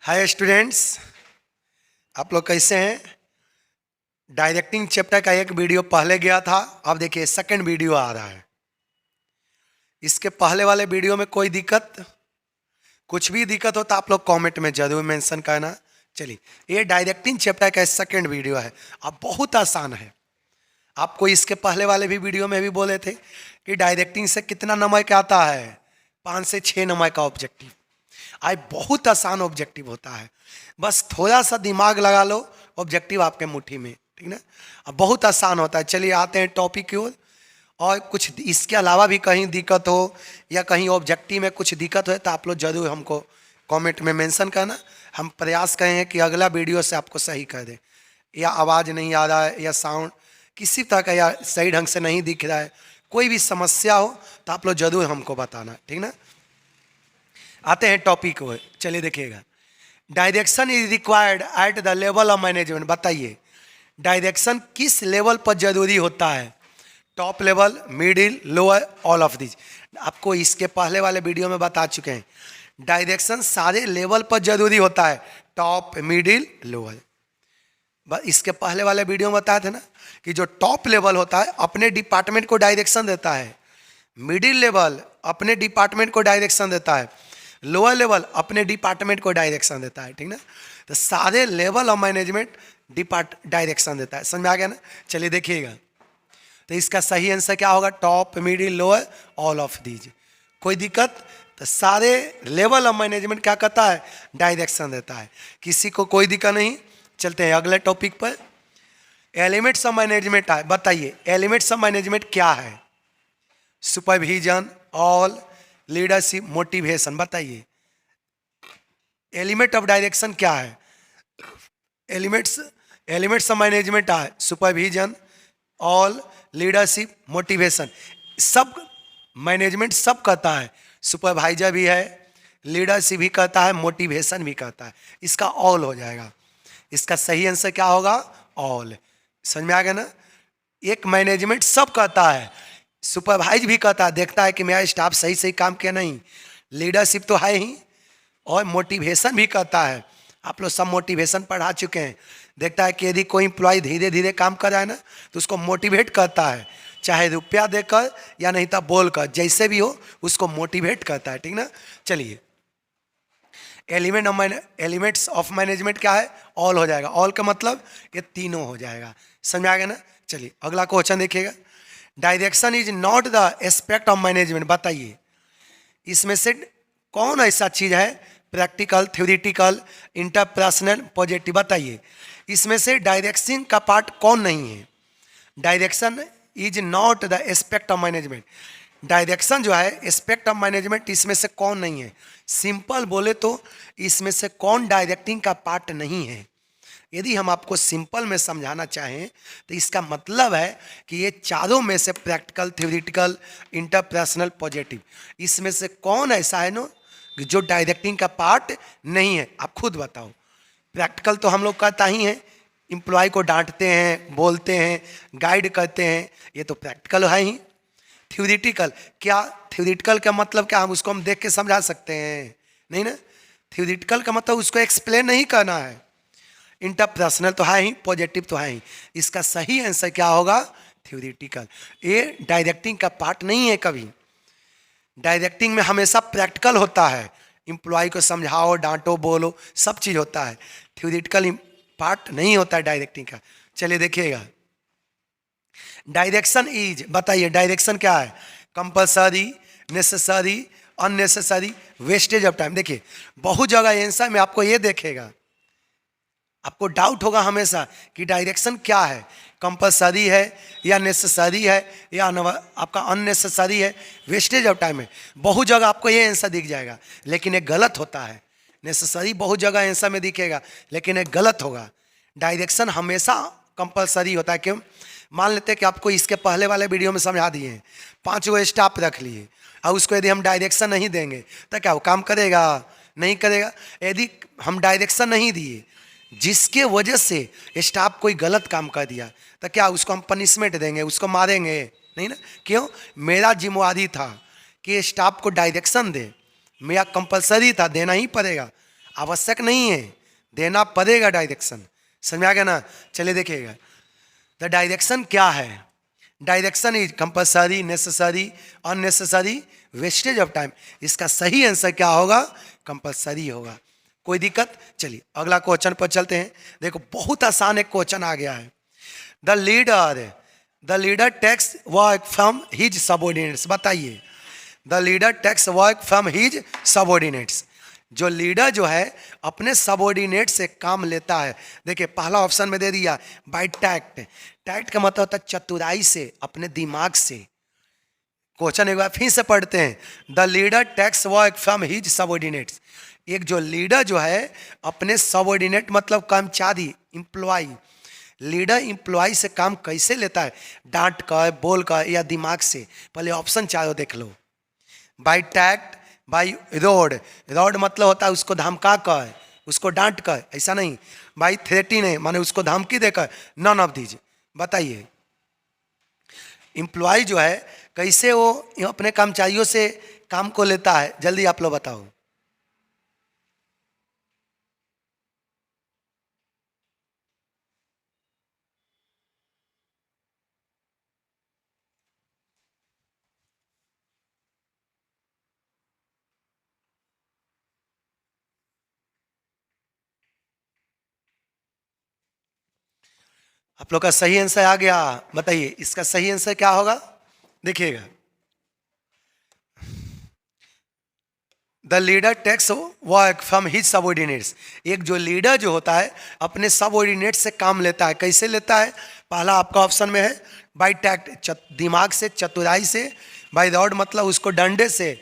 Hi students, आप लोग कैसे हैं। डायरेक्टिंग चैप्टर का एक वीडियो पहले गया था, अब देखिए सेकंड वीडियो आ रहा है। इसके पहले वाले वीडियो में कोई दिक्कत, कुछ भी दिक्कत हो तो आप लोग कमेंट में जरूर मेंशन करना। चलिए, ये डायरेक्टिंग चैप्टर का सेकंड वीडियो है। अब बहुत आसान है। आपको इसके पहले वाले भी वीडियो में भी बोले थे कि डायरेक्टिंग से कितना नंबर का आता है, 5 से 6 नंबर का ऑब्जेक्टिव। आज बहुत आसान ऑब्जेक्टिव होता है, बस थोड़ा सा दिमाग लगा लो, ऑब्जेक्टिव आपके मुट्ठी में, ठीक ना। अब बहुत आसान होता है। चलिए आते हैं टॉपिक की ओर। और कुछ इसके अलावा भी कहीं दिक्कत हो या कहीं ऑब्जेक्टिव में कुछ दिक्कत हो तो आप लोग जरूर हमको कमेंट में मेंशन करना। हम प्रयास करें कि अगला वीडियो से आपको सही कर दें। या आवाज़ नहीं आ रहा है या साउंड किसी तरह का या सही ढंग से नहीं दिख रहा है, कोई भी समस्या हो तो आप लोग जरूर हमको बताना, ठीक ना। आते हैं टॉपिक को। चलिए देखिएगा, direction is required at the level of management. बताइए डायरेक्शन किस लेवल पर जरूरी होता है। Top level, middle, lower, all of this. आपको इसके पहले वाले वीडियो में बता चुके हैं, डायरेक्शन सारे लेवल पर जरूरी होता है, टॉप, मिडिल, लोअर। इसके पहले वाले वीडियो में बताया था ना कि जो टॉप लेवल होता है अपने डिपार्टमेंट को डायरेक्शन देता है, मिडिल लेवल अपने डिपार्टमेंट को डायरेक्शन देता है, लोअर लेवल अपने डिपार्टमेंट को डायरेक्शन देता है, ठीक ना। तो सारे लेवल ऑफ मैनेजमेंट डायरेक्शन देता है। समझ में आ गया ना। चलिए देखिएगा, तो इसका सही आंसर क्या होगा, top, middle, lower, all of these. कोई दिक्कत, तो सारे लेवल ऑफ मैनेजमेंट क्या करता है, डायरेक्शन देता है। किसी को कोई दिक्कत नहीं। चलते हैं अगले टॉपिक पर। एलिमेंट्स ऑफ मैनेजमेंट है। बताइए एलिमेंट्स ऑफ मैनेजमेंट क्या है। Supervision, all, leadership, motivation. बताइए एलिमेंट ऑफ डायरेक्शन क्या है। एलिमेंट्स ऑफ मैनेजमेंट है सुपरविजन, ऑल, लीडरशिप, मोटिवेशन। सब मैनेजमेंट सब करता है, सुपरवाइजर भी है, लीडरशिप भी करता है, मोटिवेशन भी करता है। इसका ऑल हो जाएगा। इसका सही आंसर क्या होगा, ऑल। समझ में आ गया ना। एक मैनेजमेंट सब करता है, सुपरवाइज भी करता है, देखता है कि मेरा स्टाफ सही सही काम किया नहीं, लीडरशिप तो है ही, और मोटिवेशन भी करता है। आप लोग सब मोटिवेशन पढ़ा चुके हैं। देखता है कि यदि कोई एम्प्लॉय धीरे धीरे काम कर रहा है ना तो उसको मोटिवेट करता है, चाहे रुपया देकर या नहीं तो बोलकर, जैसे भी हो उसको मोटिवेट करता है, ठीक ना। चलिए एलिमेंट्स ऑफ मैनेजमेंट क्या है, ऑल हो जाएगा। ऑल का मतलब ये तीनों हो जाएगा। समझ में आ गया ना। चलिए अगला क्वेश्चन देखिएगा, direction is not the aspect of management. बताइए इसमें से कौन ऐसा चीज है, प्रैक्टिकल, थ्योरेटिकल, इंटरपर्सनल, पॉजिटिव। बताइए इसमें से डायरेक्शन का पार्ट कौन नहीं है। Direction is not the aspect of management. Direction जो है एस्पेक्ट ऑफ मैनेजमेंट, इसमें से कौन नहीं है। सिंपल बोले तो इसमें से कौन डायरेक्टिंग का पार्ट नहीं है। यदि हम आपको सिंपल में समझाना चाहें तो इसका मतलब है कि ये चारों में से प्रैक्टिकल, थ्योरेटिकल, इंटरपर्सनल, पॉजिटिव, इसमें से कौन ऐसा है ना जो डायरेक्टिंग का पार्ट नहीं है। आप खुद बताओ। प्रैक्टिकल तो हम लोग करता ही हैं, एम्प्लॉय को डांटते हैं, बोलते हैं, गाइड करते हैं, ये तो प्रैक्टिकल है ही। थ्योरेटिकल क्या, थ्योरेटिकल का मतलब क्या, हम उसको हम देख के समझा सकते हैं नहीं ना। थ्योरेटिकल का मतलब उसको एक्सप्लेन नहीं करना है। इंटरपर्सनल तो है ही, पॉजिटिव तो है ही। इसका सही आंसर क्या होगा, थ्योरेटिकल। ये डायरेक्टिंग का पार्ट नहीं है कभी। डायरेक्टिंग में हमेशा प्रैक्टिकल होता है, एम्प्लॉय को समझाओ, डांटो, बोलो, सब चीज़ होता है। थ्योरेटिकल पार्ट नहीं होता है डायरेक्टिंग का। चलिए देखिएगा, डायरेक्शन इज, बताइए डायरेक्शन क्या है, compulsory, necessary, unnecessary, wastage of time. देखिए बहुत जगह आंसर में आपको ये देखेगा, आपको डाउट होगा हमेशा कि डायरेक्शन क्या है, कंपलसरी है या नेसेसरी है या आपका अननेसेसरी है, वेस्टेज ऑफ टाइम है। बहुत जगह आपको ये आंसर दिख जाएगा, लेकिन ये गलत होता है। नेसेसरी बहुत जगह आंसर में दिखेगा, लेकिन ये गलत होगा। डायरेक्शन हमेशा कंपलसरी होता है। क्यों, मान लेते हैं कि आपको इसके पहले वाले वीडियो में समझा दिए हैं, 5 गो स्टाफ रख लिए और उसको यदि हम डायरेक्शन नहीं देंगे तो क्या वो काम करेगा, नहीं करेगा। यदि हम डायरेक्शन नहीं दिए, जिसके वजह से स्टाफ कोई गलत काम कर दिया, तो क्या उसको हम पनिशमेंट देंगे, उसको मारेंगे नहीं ना। क्यों, मेरा जिम्मेवारी था कि स्टाफ को डायरेक्शन दे, मेरा कंपलसरी था, देना ही पड़ेगा। आवश्यक नहीं है, देना पड़ेगा डायरेक्शन। समझ में आ गया ना? चलिए देखिएगा, द डायरेक्शन क्या है? Direction is compulsory, necessary, unnecessary, wastage of time. इसका सही आंसर क्या होगा? कंपल्सरी होगा। कोई दिक्कत? चलिए अगला क्वेश्चन पर चलते हैं। देखो बहुत आसान एक क्वेश्चन आ गया है। The leader takes work from his subordinates. बताइए, the leader takes work from his subordinates. जो लीडर जो है अपने सबऑर्डिनेट से काम लेता है। देखिए पहला ऑप्शन में दे दिया बाय टैक्ट। टैक्ट का मतलब होता है चतुराई से, अपने दिमाग से। क्वेश्चन एक बार फिर से पढ़ते हैं, the leader takes work from his subordinates. एक जो लीडर जो है अपने सबऑर्डिनेट मतलब कर्मचारी, इंप्लॉय, लीडर इंप्लॉय से काम कैसे लेता है? डांट कर, बोल कर या दिमाग से? पहले ऑप्शन चारों देख लो। By tact, by road, road मतलब होता है उसको धमका कर, उसको डांट कर, ऐसा नहीं। बाय थ्रेटिंग है माने उसको धमकी देकर, नन ऑफ दीज। बताइए इंप्लॉय जो है कैसे वो अपने कर्मचारियों से काम को लेता है? जल्दी आप लोग बताओ। आप लोग का सही आंसर आ गया। बताइए इसका सही आंसर क्या होगा? देखिएगा, the leader takes work from his subordinates. एक जो लीडर जो होता है अपने सबऑर्डिनेट से काम लेता है। कैसे लेता है? पहला आपका ऑप्शन में है बाय टैक्ट, दिमाग से, चतुराई से। बाय रॉड मतलब उसको डंडे से।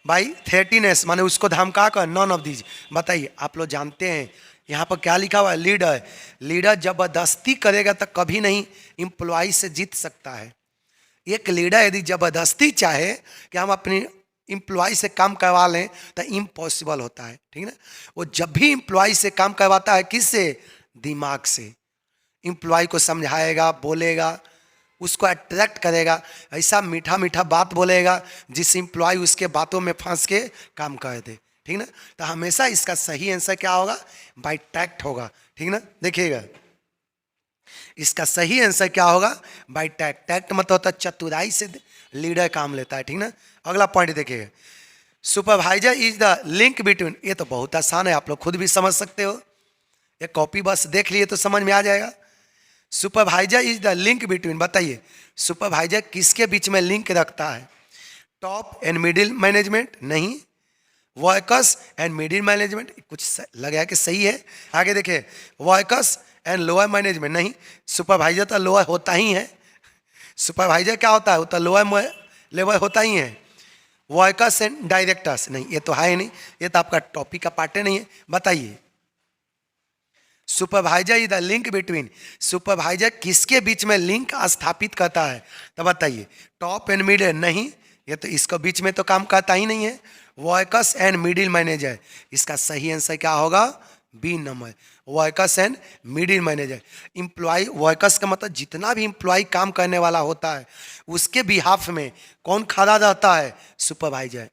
बाय थ्रेटिनेस माने उसको धमका कर, नॉन ऑफ दीज। बताइए आप लोग जानते हैं यहाँ पर क्या लिखा हुआ है? लीडर, लीडर जबरदस्ती करेगा तो कभी नहीं इंप्लॉय से जीत सकता है। एक लीडर यदि जबरदस्ती चाहे कि हम अपनी इंप्लॉय से काम करवा लें तो इम्पॉसिबल होता है, ठीक ना? वो जब भी इंप्लॉय से काम करवाता है, किससे? दिमाग से। इंप्लॉय को समझाएगा, बोलेगा, उसको अट्रैक्ट करेगा, ऐसा मीठा मीठा बात बोलेगा जिस इंप्लॉय उसके बातों में फंस के काम कर दे, ठीक ना? तो हमेशा इसका सही आंसर क्या होगा? बाय टैक्ट होगा, ठीक ना? देखिएगा इसका सही आंसर क्या होगा? Bye tact. टैक्ट मतलब होता है चतुराई से लीडर काम लेता है, ठीक ना? अगला पॉइंट देखिएगा, supervisor is the link between. ये तो बहुत आसान है, आप लोग खुद भी समझ सकते हो। ये कॉपी बस देख लिए तो समझ में आ जाएगा। Supervisor is the link between. बताइए सुपरवाइजर किसके बीच में लिंक रखता है? Top and middle management? नहीं। Workers and middle management? कुछ लगा कि सही है। आगे देखिए, वर्कर्स एंड लोअर मैनेजमेंट? नहीं। सुपरवाइजर तो लोअर होता ही है। सुपरवाइजर क्या होता है? वो तो लोअर लेवल होता ही है। Workers and directors? नहीं, ये तो है ही नहीं, ये तो आपका टॉपिक का पार्ट नहीं है। बताइए supervisor is the link between. Supervisor किसके बीच में लिंक स्थापित करता है? तो बताइए टॉप एंड मिडिल? नहीं, ये तो इसको बीच में तो काम करता ही नहीं है। Workers and middle manager? इसका सही आंसर क्या होगा? B number, workers and middle manager. Employee, workers का मतलब जितना भी इंप्लॉय काम करने वाला होता है उसके बिहाफ में कौन खड़ा रहता है? सुपरवाइजर।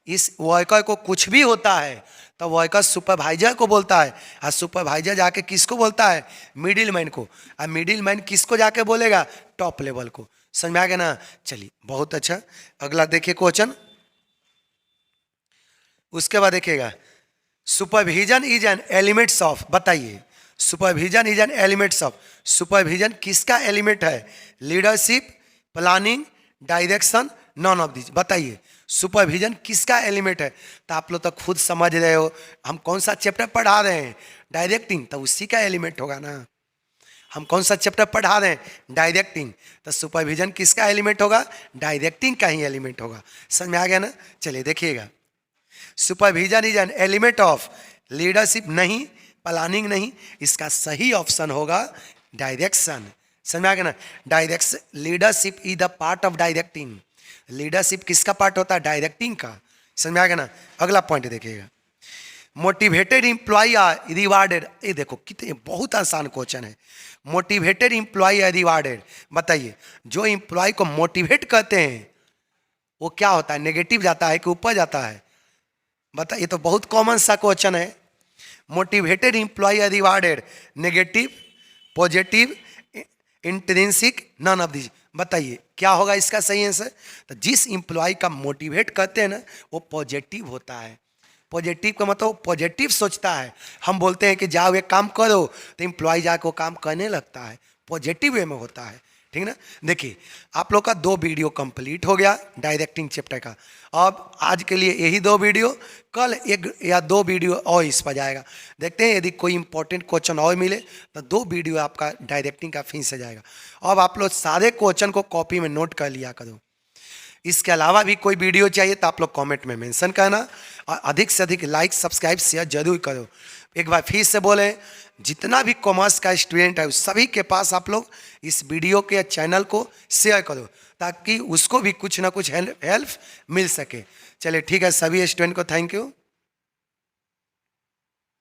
इस वर्कर को कुछ भी होता है तो वर्कर सुपरवाइजर को बोलता है, और सुपरवाइजर जाके किसको बोलता है? मिडिल मैन को। और मिडिल मैन किसको जाके बोलेगा? टॉप लेवल को। समझ में आ गया ना? चलिए बहुत अच्छा। अगला देखिए क्वेश्चन, उसके बाद देखिएगा, supervision is an elements of. बताइए supervision is an elements of. Supervision किसका एलिमेंट है? Leadership, planning, direction, none of this. बताइए सुपरविजन किसका एलिमेंट है? तो आप लोग तो खुद समझ रहे हो, हम कौन सा चैप्टर पढ़ा रहे हैं? डायरेक्टिंग, तो उसी का एलिमेंट होगा ना। हम कौन सा चैप्टर पढ़ा रहे हैं? डायरेक्टिंग, तो सुपरविजन किसका एलिमेंट होगा? डायरेक्टिंग का ही एलिमेंट होगा। समझ में आ गया ना? चलिए देखिएगा, supervision is an element of leadership? नहीं। प्लानिंग? नहीं। इसका सही ऑप्शन होगा डायरेक्शन। समझ में आ गया ना? Direction, leadership is the part of directing. Leadership किसका पार्ट होता है? डायरेक्टिंग का। समझ में आ गया ना? अगला पॉइंट देखिएगा, मोटिवेटेड इंप्लॉय आर रिवार्डेड। ये देखो कितने बहुत आसान क्वेश्चन है। Motivated employee are rewarded. बताइए जो इंप्लॉय को मोटिवेट करते हैं वो क्या होता है? नेगेटिव जाता है कि ऊपर जाता है? बता, ये तो बहुत कॉमन सा क्वेश्चन है। Motivated employee are rewarded, negative, positive, intrinsic, none of this. बताइए क्या होगा इसका सही आंसर। तो जिस एम्प्लॉय का मोटिवेट करते हैं ना वो पॉजिटिव होता है। पॉजिटिव का मतलब पॉजिटिव सोचता है। हम बोलते हैं कि जाओ एक काम करो तो एम्प्लॉय जाके वो काम करने लगता है, पॉजिटिव वे में होता है। ठीक ना। देखिए आप लोग का 2 वीडियो कंप्लीट हो गया डायरेक्टिंग चैप्टर का। अब आज के लिए यही 2 वीडियो, कल 1 या 2 वीडियो और इस पर जाएगा। देखते हैं यदि कोई इंपॉर्टेंट क्वेश्चन और मिले तो 2 वीडियो आपका डायरेक्टिंग का फिर से जाएगा। अब आप लोग सारे क्वेश्चन को कॉपी में नोट कर लिया करो। इसके अलावा भी कोई वीडियो चाहिए तो आप लोग कमेंट में मेंशन करना और अधिक से अधिक लाइक सब्सक्राइब शेयर जरूर करो। एक बार फिर से बोलें, जितना भी कॉमर्स का स्टूडेंट है उस सभी के पास आप लोग इस वीडियो के चैनल को शेयर करो ताकि उसको भी कुछ ना कुछ हेल्प मिल सके। चलिए ठीक है, सभी स्टूडेंट को थैंक यू।